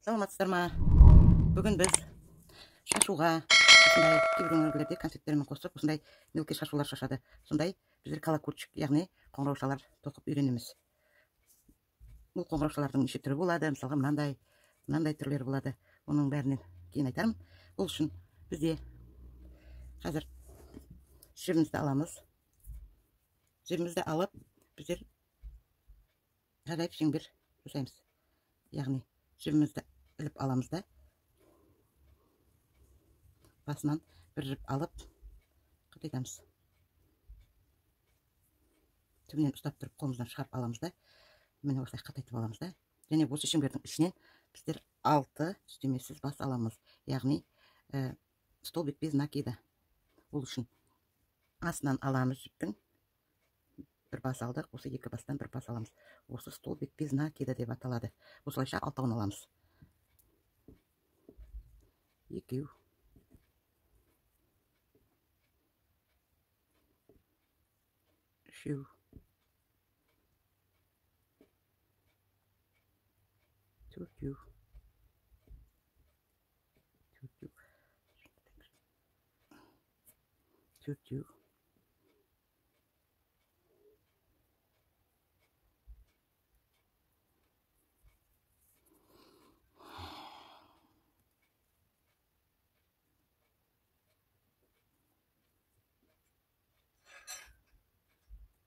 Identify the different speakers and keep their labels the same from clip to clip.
Speaker 1: Саламатсыздар ма? Бүгін біз шашуға осындай кейбір өңірлерде концерттермен қосып, осындай мелкий шашулар шашады. Сондай біздер колокольчик, яғни қоңыраушалар тоқып үйренеміз. Бұл қоңыраушалардың неше түрі болады, мысалға мынандай түрлері болады. Оның бәрінен кейін айтарым. Бұл үшін бізде қазір жібімізді аламыз. Жібімізді алып, біздер ғажайып шеңбер жасаймыз. Яғни жібімізді іліп аламыз да, басынан бір жіп алып қатайтамыз. Түбінен ұстап тұрып қолымыздан шығарып аламыз да, міне осылай қатайтып аламыз да. Және осы шеңбердің ішінен біздер 6 үстемесіз бас аламыз. Яғни столбик без накида. Ол үшін астынан аламыз жіптің. Бір бас алдық, осы екі бастан бір бас аламыз. Осы столбик без накида деп аталады. Осылайша 6-ын аламыз. 2, 3, 4,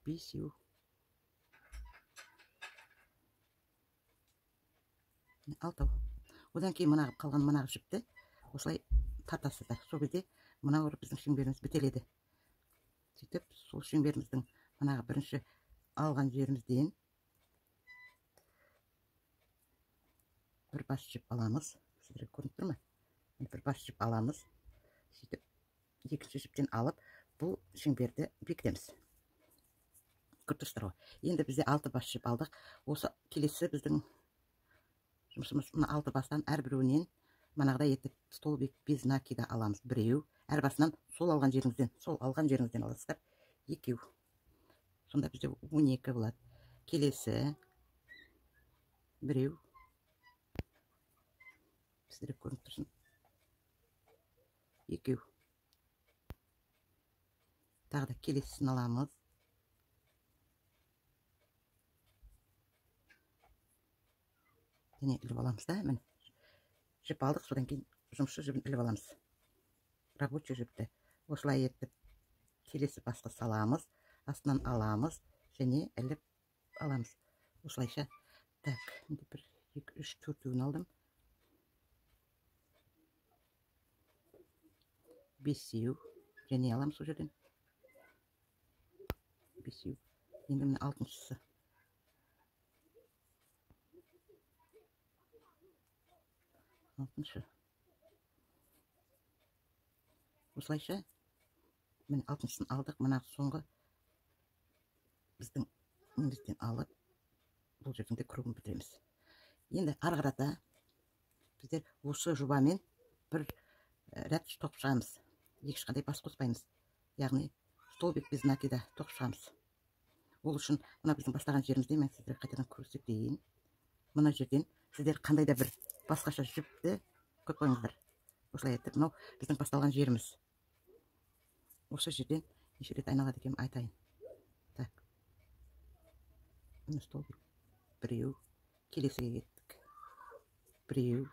Speaker 1: 5. Алтау. Одан кейін мынағып қалған мынағы жіпті осылай тартасыздар. Сол кезде мына ұрып біздің шеңберіміз бітеледі. Сөйтіп, сол шеңберіміздің мынағы бірінші алған жерімізден бір бас жіп аламыз. Сіздерге көрініп тұр ма? Бір бас жіп аламыз. Сөйтіп, екінші жіптен алып, бұл шеңберді бекітеміз. Көрдіңіздер ғой. Енді бізде 6 бас жіп алдық. Осы келесі біздің жұмысымыз мына 6 бастан әрбіреуінен манағыдай етіп столбик без накида аламыз. Біреу. Әр басынан сол алған жеріңізден аласыздар. 2. Сонда бізде 12 болады. Келесі біреу. Сіздерге көрініп тұрсын. 2. Тағы да келесісін аламыз. Және іліп аламыз да, міне. Жіп алдық, содан кейін жұмысшы жібін іліп аламыз. Рабочий жіпті. Осылай етіп келесі басқа саламыз, астынан аламыз, және іліп аламыз. Осылайша, так, 1, 2, 3, 4-ін алдым. 5, және аламыз сол жерден. 5. Енді міне 6-шысы. Осылайша, міне 6-шысын алдық, мына соңғы біздің өңізден алып, бұл жерден кругын бітіреміз. Енді арғарата біздер осы жубамен бір ряд тоқып шығамыз. Ешқандай бас қоспаймыз. Яғни, столбик без накида тоқып шығамыз. Ол үшін, мына біздің бастаған жерімізде, мен сіздерге қайтадан көрсетейін. Мына жерден сіздер қандай да бір басқаша жіпті көп қойыңыздар. Осылай етіп, мынау біздің басталған жеріміз. Осы жерден неше рет айналады екенін айтайын. Так. Мына столбик. Біреу. Келесіге кеттік. Біреу.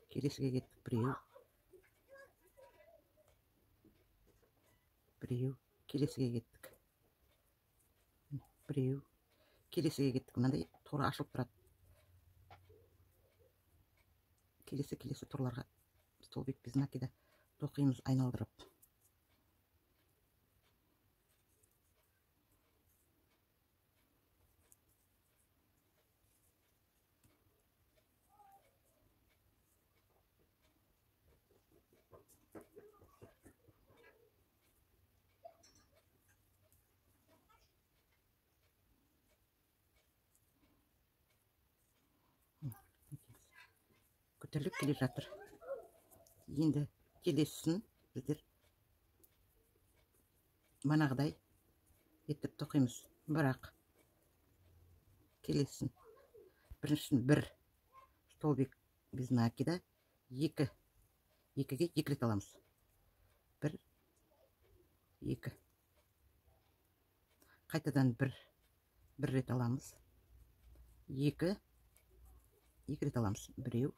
Speaker 1: Келесіге кеттік. Біреу. Біреу. Келесіге кеттік. Біреу. Келесіге кеттік. Мынандай торы ашылып тұрады. Келесі торларға столбик без накида тоқимыз айналдырып. Көтеріліп келе жатыр. Енді келесісін біздер манағыдай етіп тоқимыз. Бірақ келесісін біріншісін бір столбик біз накида екіге екі рет аламыз. 1 2 қайтадан бір рет аламыз. 2 рет аламыз. Біреу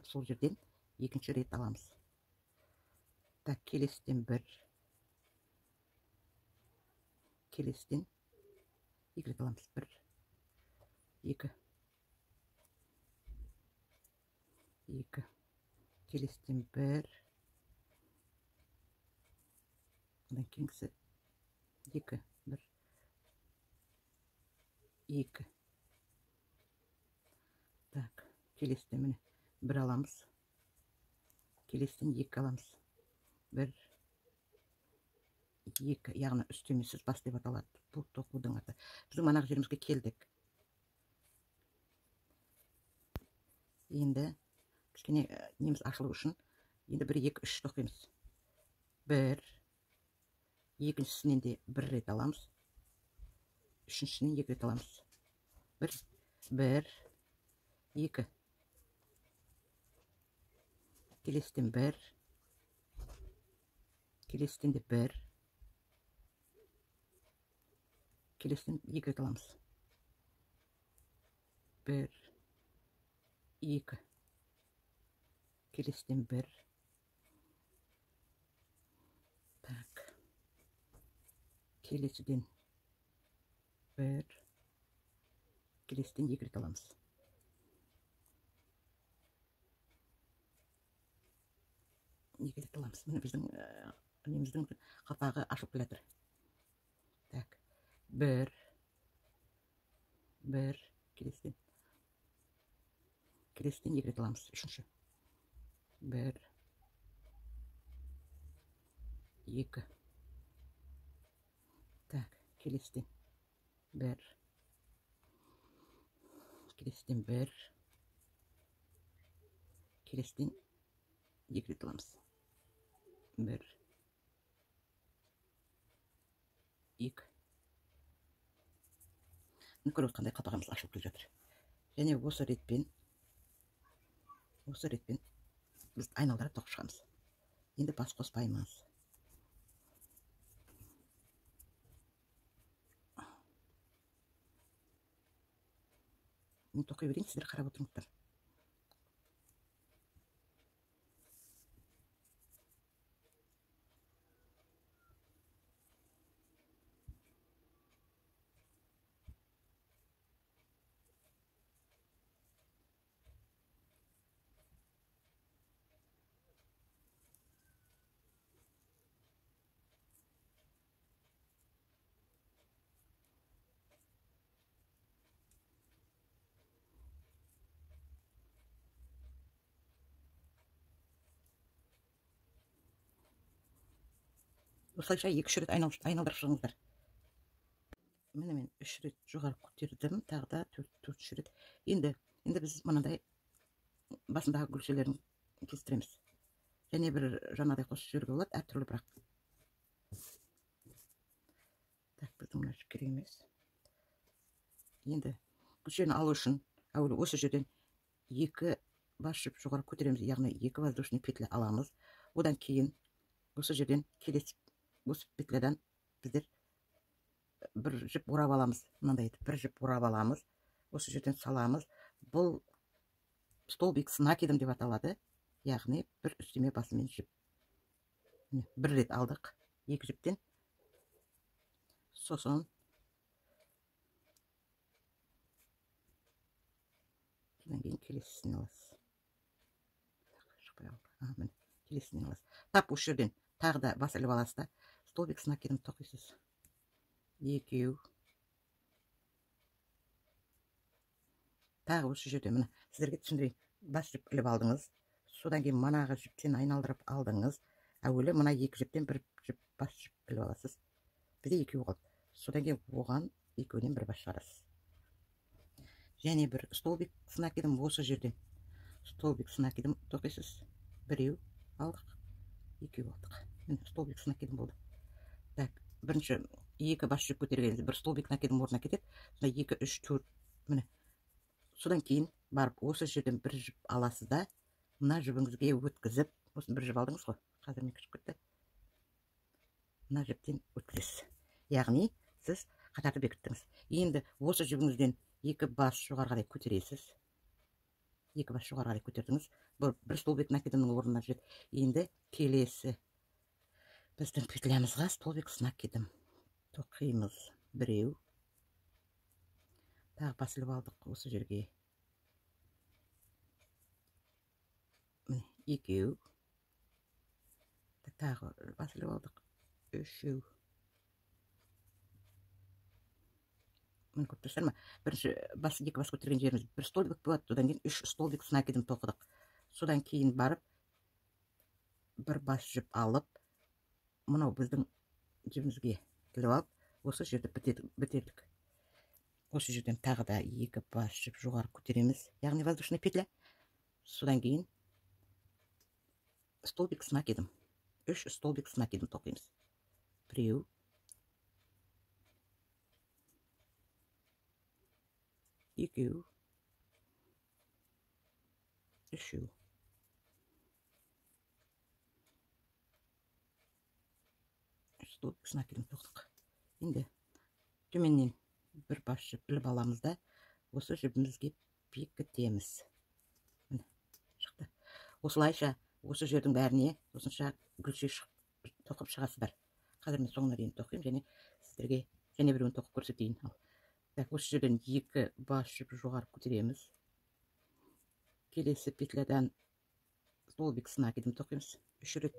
Speaker 1: сол жерден екінші рет аламыз. Так, келесіден 1 келесіден 2 рет аламыз. 1 2 2 келесіден 1 одан кейінгісі 2 1 2 так, келесіден міне 1 аламыз. Келесіден 2 аламыз. 1 2 яғни үстемесіз бас деп аталады. Бұл тоқудың аты. Біздің манағы жерімізге келдік. Енді кішкене неміз ашылу үшін енді 1 2 3 тоқимыз. 1 екіншісінен де 1 рет аламыз. Үшіншісінен 2 рет аламыз. 1 2 келесіден 1 келесіден де 1 келесіден 2 рет аламыз. 1 2 келесіден 1 так, келесіден 1 келесіден 2 рет аламыз. Екі рет аламыз. Міне біздің неміздің қапағы ашылып келатыр. Так, 1 келесіден 2 рет аламыз. Үшінші 1 2 так, келесіден 1 келесіден 1 келесіден 2 рет аламыз. 1 2 көріп отқандай қапағымыз ашылып келе жатыр. Және осы ретпен біз айналдыра тоқып шығамыз. Енді бас қоспаймыз. Мен тоқи берейін, сіздер қарап отырыңыздар. Осылайша 2-3 рет айналдырып шығыңыздар. Міне мен 3 рет жоғары көтердім, тағы да 4 рет. Енді біз мынандай басындағы гүлшелерін кестіреміз. Және бір жаңағыдай қосып жіберуге болады, әртүрлі бірақ. Так, біздің мына керек емес. Енді гүлшені алу үшін әуелі осы жерден 2 бас жіп жоғары көтереміз, яғни 2 воздушный петля аламыз. Одан кейін осы жерден келесі осы петлядан біздер бір жіп орап аламыз. Мынандай етіп бір жіп орап аламыз. Осы жерден саламыз. Бұл столбик с накидом деп аталады. Яғни бір үстеме басымен жіп. Бір рет алдық 2 жіптен. Сосын кейін келесісін аласыз. Келесісін аласыз. Тап осы жерден тағы да бас іліп аласыз да столбик с накидом тоқисыз. 2 тағы осы жерде мына сіздерге түсіндірейін. Бас жіп іліп алдыңыз. Содан кейін манағы жіптен айналдырып алдыңыз. Әуелі мына 2 жіптен бір жіп бас жіп іліп аласыз. Бізде 2 қалды. Содан кейін оған 2-ден бір бас шығарасыз. Және бір столбик с накидом осы жерден столбик с накидом тоқисыз. 1 алдық, 2 алдық. Міне столбик с накидом болды. Так, бірінші 2 бас жіп көтергенде бір столбик накидом орнына кетеді. 2 3 4 міне. Содан кейін барып осы жерден бір жіп аласыз да, мына жібіңізге өткізіп, осыны бір жіп алдыңыз ғой, қазір мен кішіп кетті, мына жіптен өткізесіз. Яғни сіз қатарды бекіттіңіз. Енді осы жібіңізден екі бас жоғары қарай көтересіз. Екі бас жоғары қарай көтердіңіз. Бір столбик накидымның орнына жүреді. Енді келесі біздің петлямызға столбик с накидым тоқимыз. Біреу. Тағы бас іліп алдық осы жерге. Екеу. Тағы бас іліп алдық. Үшеу. Көріп тұрсыздар ма? Бірінші екі бас көтерген жеріміз бір столбик болады, одан кейін 3 столбик с накидым тоқыдық. Содан кейін барып бір бас жіп алып, мынау біздің жібімізге іліп алып, осы жерді бітердік. Осы жерден тағы да екі бас жіп жоғары көтереміз, яғни воздушный петля. Содан кейін столбик с накидым. 3 столбик с накидым тоқимыз. Біреу. Екеу. Үшеу. Столбик с накидым тоқтық. Енді төменнен бір бас жіп іліп аламыз да, осы жібімізге бекітеміз. Міне, шықты. Осылайша осы жердің бәріне осынша гүлше тоқып шығасыздар. Қазір мен соңына дейін тоқимын, және сіздерге және біреуін тоқып көрсетейін. Осы жерден екі бас жіп жоғары көтереміз. Келесі петлядан столбик с накидым тоқимыз. 3 рет.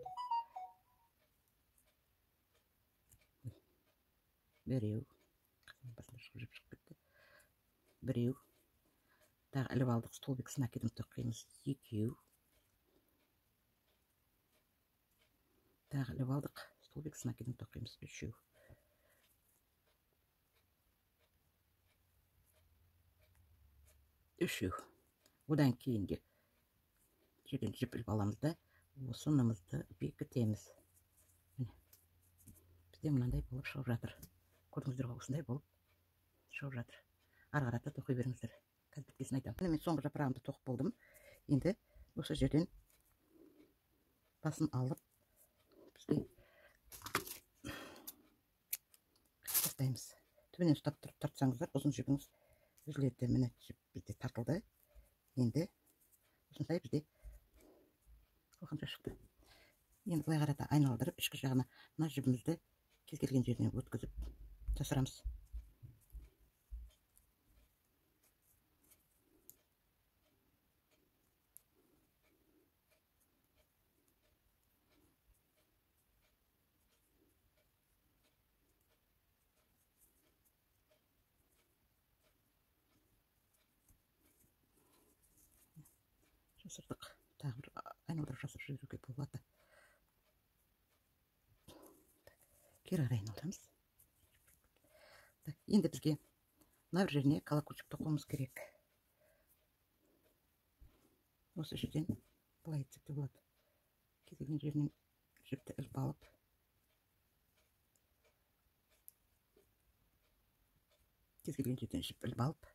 Speaker 1: Біреу. Біреу. Тағы іліп алдық, столбик с накидым тоқимыз. Екеу. Тағы іліп алдық, столбик с накидым тоқимыз. Үшеу. Үшеу. Одан кейінгі жерден жіп іліп аламыз да, осынымызды бекітеміз. Бізде мынандай болып шығып жатыр. Көрдіңіздер ғой, осындай болып шығып жатыр. Ары қарата тоқи беріңіздер. Қазір біткесін айтамын. Мен соңғы жапырағымды тоқып болдым. Енді осы жерден басын алып, бізде тастаймыз. Төбенен ұстап тұрып тартсаңыздар, ұзын жібіңіз үзіледі. Міне жіп бізде тартылды. Енді осындай бізде қоқанша шықты. Енді былай қарата айналдырып, ішкі жағына мына жібімізді кез келген жеріне өткізіп жасырамыз. Жасырдық. Тағы бір айналдырып жасырып жіберуге болады. Кері қарай айналдырамыз. Енді бізге мына бір жеріне колокольчик тоқуымыз керек. Осы жерден былай етсек те болады. Кез келген жерінен жіпті іліп алып,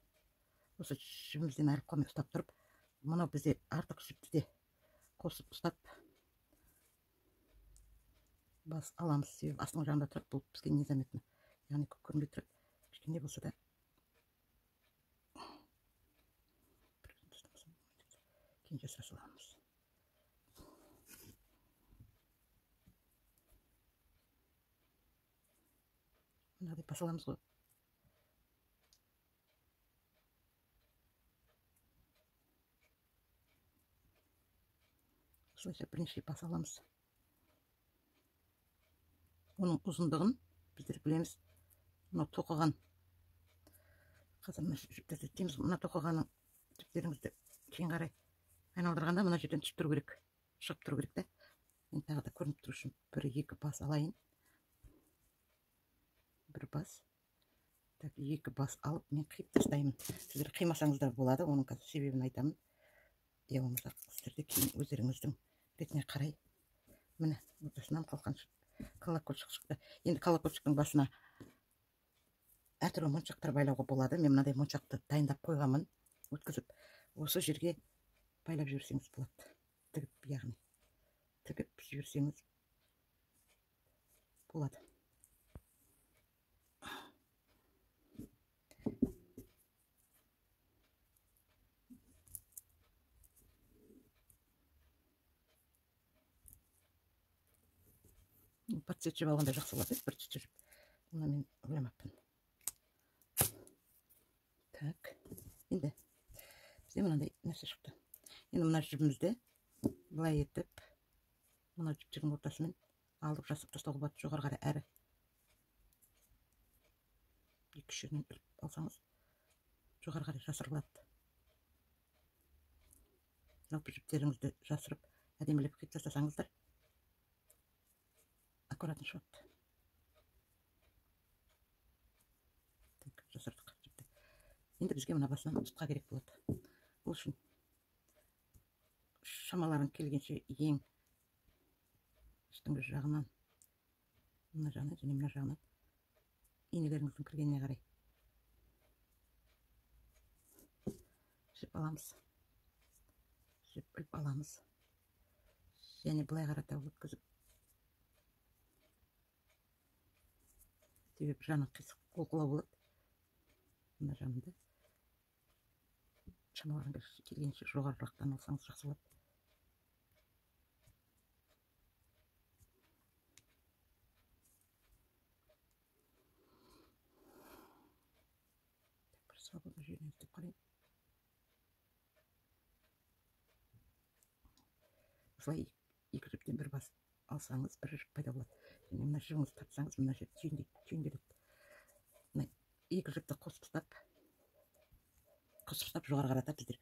Speaker 1: осы жібімізден айырып қалмай ұстап тұрып, мынау бізде артық жіпті де қосып ұстап бас аламыз. Себебі астың жағында тұрады, бұл бізге незаметно, яғни көп көрінбей тұрады. Кішкене болса да кейін жасыра саламыз. Мынадай бас аламыз ғой. Осылайша бірнеше бас аламыз. Оның ұзындығын біздер білеміз. Мына тоқыған, қазір мына жіптерді етеміз. Мына тоқығаны жіптеріңізді кейін қарай айналдырғанда мына жерден түсіп тұру керек, шығып тұру керек та. Мен тағы да көрініп тұру үшін бір-екі бас алайын. Бір бас. Екі бас алып, мен қиып тастаймын. Сіздер қимасаңыздар болады, оның қазір себебін айтамын. Я болмаса сіздерде кейін өздеріңіздің ретіне қарай. Міне, ортасынан колокольчик шықты. Енді колокольчиктің басына әртүрлі моншақтар байлауға болады. Мен мынадай моншақты дайындап қойғанмын, өткізіп. осы жерге байлап жіберсеңіз болады. Тігіп, яғни тігіп жіберсеңіз болады. Подсвет жеп алғанда жақсы болады, бір чет жеп. Оны мен ойламаппын. Так, енді бізде мынандай нәрсе шықты. Енді мына жібімізді былай етіп, мына жіптердің ортасымен алып жасып тастауға болады, жоғары қарай әрі. Екі жерінен іліп алсаңыз, жоғары қарай жасырылады. Жалпы жіптеріңізді жасырып, әдемілеп кетіп тастасаңыздар, аккуратно шығады. Жасырдық жіпті. Енді бізге мына басынан тұтқа керек болады. Бұл үшін шамаларын келгенше ең үстіңгі жағынан, мына жағынан және мына жағынан инелеріңіздің кіргеніне қарай жіп аламыз. Жіп іліп аламыз. Және былай қарата өткізіп, себебі жағынан қисық қолқылау болады. Мына жағында шамаларын келгенше жоғарырақтан алсаңыз жақсы болады. Бір свободный жеріне іздеп қарайын. Осылай екі жіптен бір бас алсаңыз, бір жіп пайда болады. Және мына жібіңізді тартсаңыз, мына жіп түйінделеді. Екі жіпті қосып ұстап жоғары қарата біздер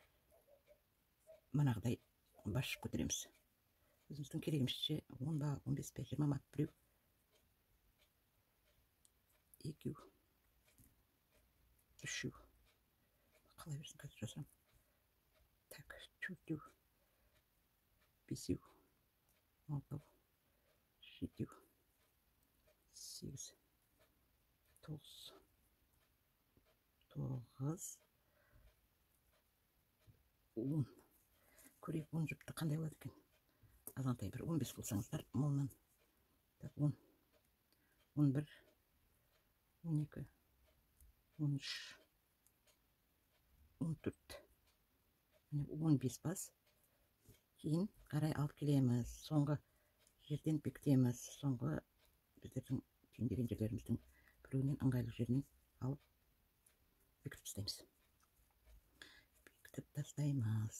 Speaker 1: манағыдай бас жіп көтереміз. Өзіміздің керегімізше 10 ба, 15 ба, 20 ма, біреу, екеу, үшеу. Қалай берсін, қазір жасырам. Так, төртеу, бесеу, алтау, жетеу, 8, 9, 10. Көрейік 10 жіпті қандай болады екен. Азғантай бір 15 болсаңыздар, молынан. 10, 11, 12, 13, 14. 15 бас. Кейін қарай алып келеміз. Соңғы жерден бекітеміз. Соңғы біздердің түйіндеген жерлеріміздің біреуінен ыңғайлы жерінен алып бекітіп тастаймыз. Бекітіп тастаймыз.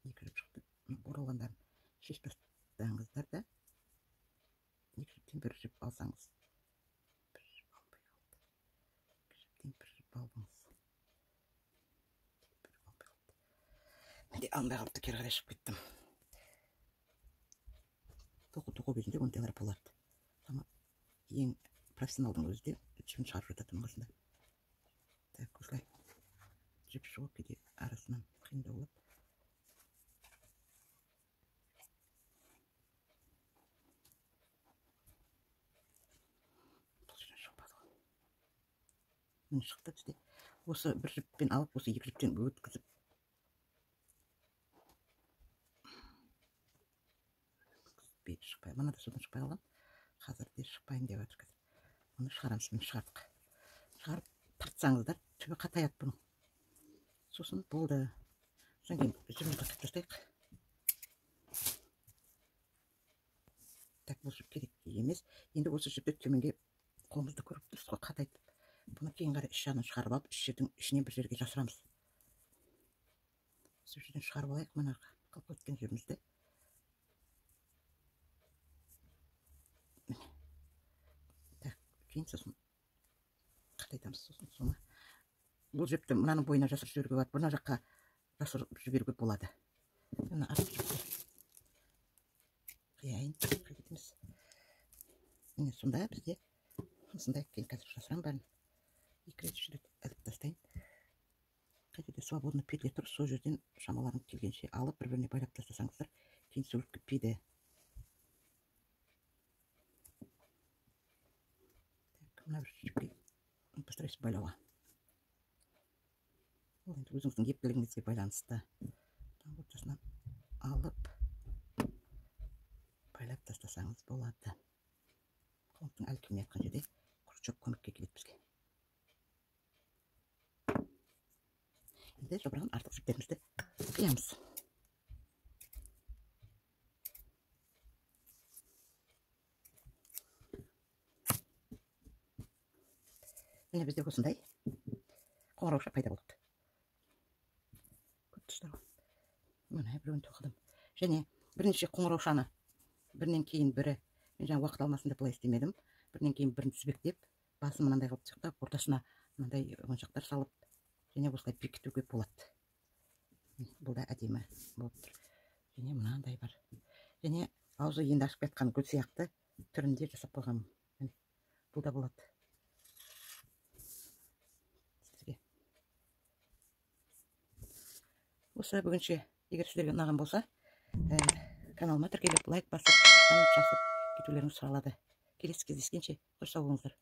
Speaker 1: Екі жіп шықты. Оралғандарын шешіп тастаңыздар да, екі жіптен бір жіп алсаңыз. Бір жіп алынбай қалды. Екі жіптен бір жіп алдыңыз. Бір алынбай қалды. Менде алынбай қалыпты, кері қарай шығып кеттім. Тоқу кезінде ондайлар болады. Ama ең профессионалдың өзі де жіпін шығарып жататын қасында. Так, осылай жіп шығып кейде арасынан қиындау болады. Бұл жерден шықпады ғой. Міне шықты бізде. Осы бір жіппен алып, осы екі жіптен өткізіп, шықпай, мына да содан шықпай қалған. Қазір де шықпайын деп жатыр қазір. Оны шығарамыз, міне шығардық. Шығарып тартсаңыздар, түбі қатаяды бұның. Сосын болды. Содан кейін жібімізді қып тастайық. Так, бұл жіп керек емес. Енді осы жіпті төменге қолымызды көріп тұрсыз ғой, қатайтып. Бұны кейін қарай іш жағынан шығарып алып, іш жердің ішінен бір жерге жасырамыз. Осы жерден шығарып алайық, мына қалып өткен жерімізді. Кейін сосын қатайтамыз. Сосын соны бұл жіпті мынаның бойына жасырып жіберуге болады, бұна жаққа жасырып жіберуге болады. Мына артық жіпті қияйын, қайтеміз. Міне сонда бізде осындай. Кейін қазір жасырам бәрін. Екі рет үш рет іліп тастайын. Қайтеде свободный петля тұр, сол жерден шамаларын келгенше алып бір-біріне байлап тастасаңыздар, кейін сөліп кетпейді. мына бір жіпке постараюсь байлауға. Ол енді өзіңіздің ептілігіңізге байланысты. Ортасынан алып байлап тастасаңыз болады. Қоңырауштың әлі күйіне айтқан жерде крючок көмекке келеді бізге. Енді жобыраған артық жіптерімізді қиямыз. Міне бізде осындай қоңырауша пайда болды. Көп тұстар ғой. Міне біреуін тоқыдым. Және бірнеше қоңыраушаны бірінен кейін бірі, мен жаңа уақыт алмасын деп былай істемедім. Бірінен кейін бірін тізбектеп, басын мынандай қылып тастап, ортасына мынандай моншақтар салып, және осылай бекітуге болады. Бұл да әдемі болып тұр. Және мынандай бар. Және аузы енді ашып жатқан гүл сияқты түрінде жасап қойғам. Бұл да болады. Осы бүгінше, егер сіздерге ұнаған болса, каналыма тіркеліп, лайк басып, коммент жазып кетулеріңіз сұралады. Келесі кездескенше қош сау болыңыздар.